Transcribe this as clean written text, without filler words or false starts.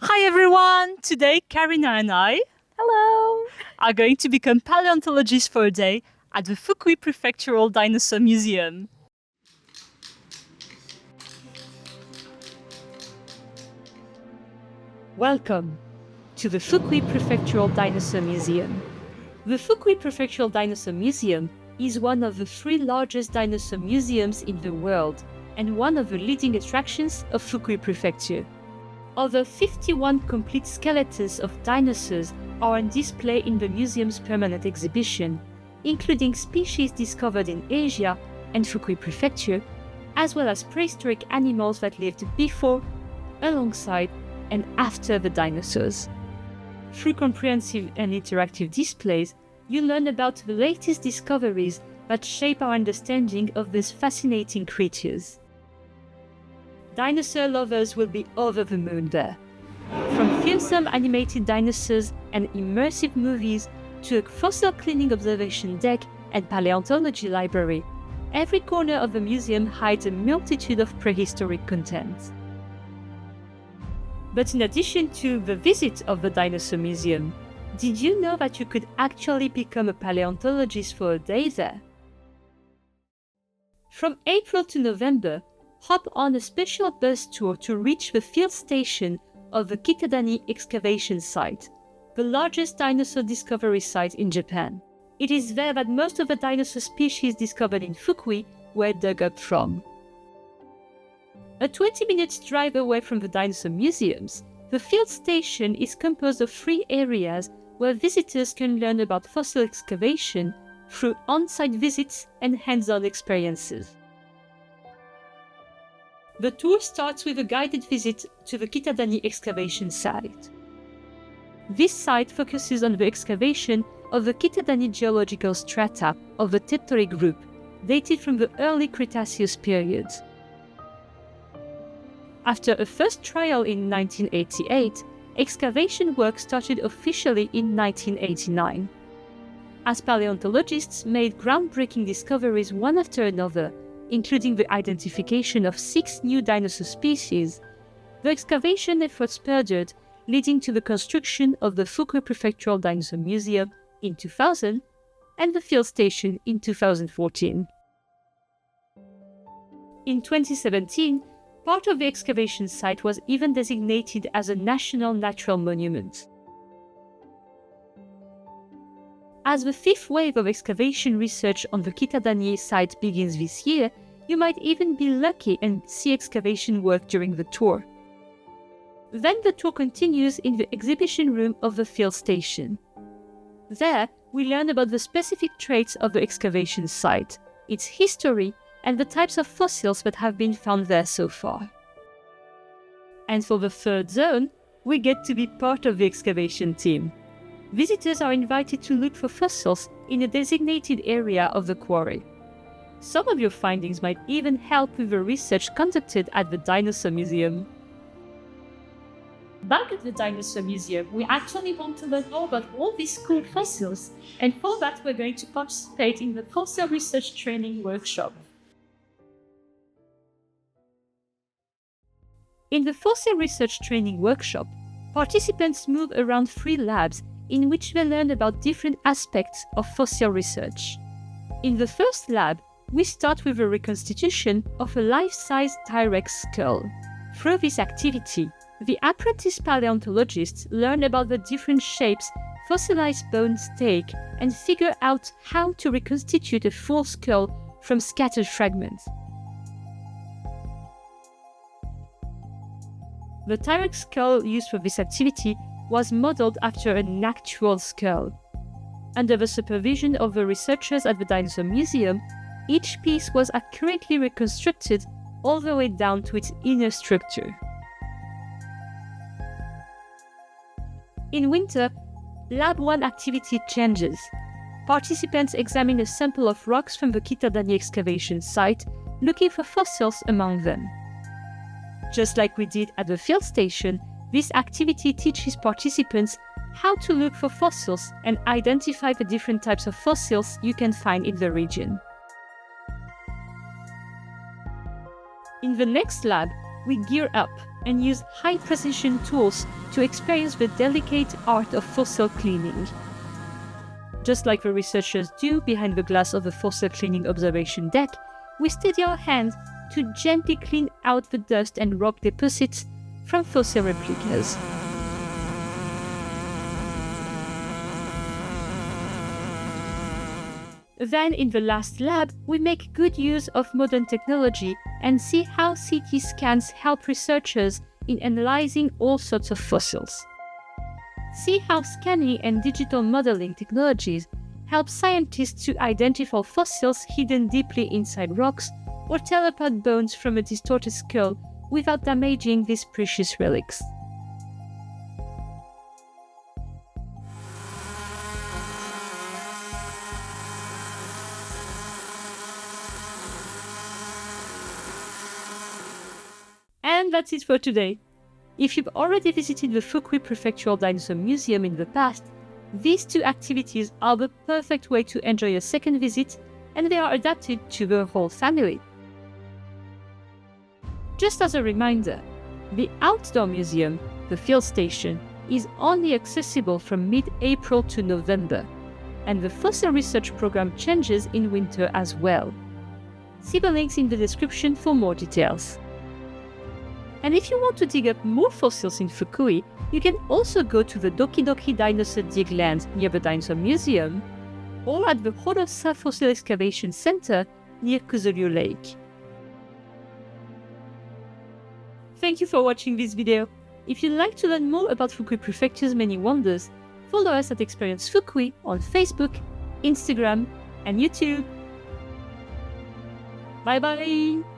Hi everyone! Today, Karina and I Hello! are going to become paleontologists for a day at the Fukui Prefectural Dinosaur Museum. Welcome to the Fukui Prefectural Dinosaur Museum. The Fukui Prefectural Dinosaur Museum is one of the 3 largest dinosaur museums in the world and one of the leading attractions of Fukui Prefecture. Over 51 complete skeletons of dinosaurs are on display in the museum's permanent exhibition, including species discovered in Asia and Fukui Prefecture, as well as prehistoric animals that lived before, alongside, and after the dinosaurs. Through comprehensive and interactive displays, you learn about the latest discoveries that shape our understanding of these fascinating creatures. Dinosaur lovers will be over the moon there. From fearsome animated dinosaurs and immersive movies to a fossil cleaning observation deck and paleontology library, every corner of the museum hides a multitude of prehistoric content. But in addition to the visit of the dinosaur museum, did you know that you could actually become a paleontologist for a day there? From April to November, hop on a special bus tour to reach the field station of the Kitadani excavation site, the largest dinosaur discovery site in Japan. It is there that most of the dinosaur species discovered in Fukui were dug up from. A 20-minute drive away from the dinosaur museums, the field station is composed of 3 areas where visitors can learn about fossil excavation through on-site visits and hands-on experiences. The tour starts with a guided visit to the Kitadani excavation site. This site focuses on the excavation of the Kitadani geological strata of the Tectonic group, dated from the early Cretaceous period. After a first trial in 1988, excavation work started officially in 1989. As paleontologists made groundbreaking discoveries one after another, including the identification of 6 new dinosaur species, the excavation efforts perdured, leading to the construction of the Fukui Prefectural Dinosaur Museum in 2000 and the field station in 2014. In 2017, part of the excavation site was even designated as a National Natural Monument. As the 5th wave of excavation research on the Kitadani site begins this year, you might even be lucky and see excavation work during the tour. Then the tour continues in the exhibition room of the field station. There, we learn about the specific traits of the excavation site, its history, and the types of fossils that have been found there so far. And for the 3rd zone, we get to be part of the excavation team. Visitors are invited to look for fossils in a designated area of the quarry. Some of your findings might even help with the research conducted at the Dinosaur Museum. Back at the Dinosaur Museum, we actually want to learn more about all these cool fossils, and for that we're going to participate in the Fossil Research Training Workshop. In the Fossil Research Training Workshop, participants move around 3 labs in which they learn about different aspects of fossil research. In the first lab, we start with a reconstitution of a life-size T-Rex skull. Through this activity, the apprentice paleontologists learn about the different shapes fossilized bones take and figure out how to reconstitute a full skull from scattered fragments. The T-Rex skull used for this activity was modeled after an actual skull. Under the supervision of the researchers at the Dinosaur Museum, each piece was accurately reconstructed all the way down to its inner structure. In winter, Lab 1 activity changes. Participants examine a sample of rocks from the Kitadani excavation site, looking for fossils among them. Just like we did at the field station, this activity teaches participants how to look for fossils and identify the different types of fossils you can find in the region. In the next lab, we gear up and use high-precision tools to experience the delicate art of fossil cleaning. Just like the researchers do behind the glass of a fossil cleaning observation deck, we steady our hands to gently clean out the dust and rock deposits from fossil replicas. Then, in the last lab, we make good use of modern technology and see how CT scans help researchers in analyzing all sorts of fossils. See how scanning and digital modeling technologies help scientists to identify fossils hidden deeply inside rocks or tell apart bones from a distorted skull without damaging these precious relics. And that's it for today. If you've already visited the Fukui Prefectural Dinosaur Museum in the past, these two activities are the perfect way to enjoy a second visit, and they are adapted to the whole family. Just as a reminder, the outdoor museum, the field station, is only accessible from mid-April to November, and the fossil research program changes in winter as well. See the links in the description for more details. And if you want to dig up more fossils in Fukui, you can also go to the Doki Doki Dinosaur Dig Land near the Dinosaur Museum, or at the Horosa Fossil Excavation Center near Kuzuryu Lake. Thank you for watching this video. If you'd like to learn more about Fukui Prefecture's many wonders, follow us at Experience Fukui on Facebook, Instagram, and YouTube. Bye bye!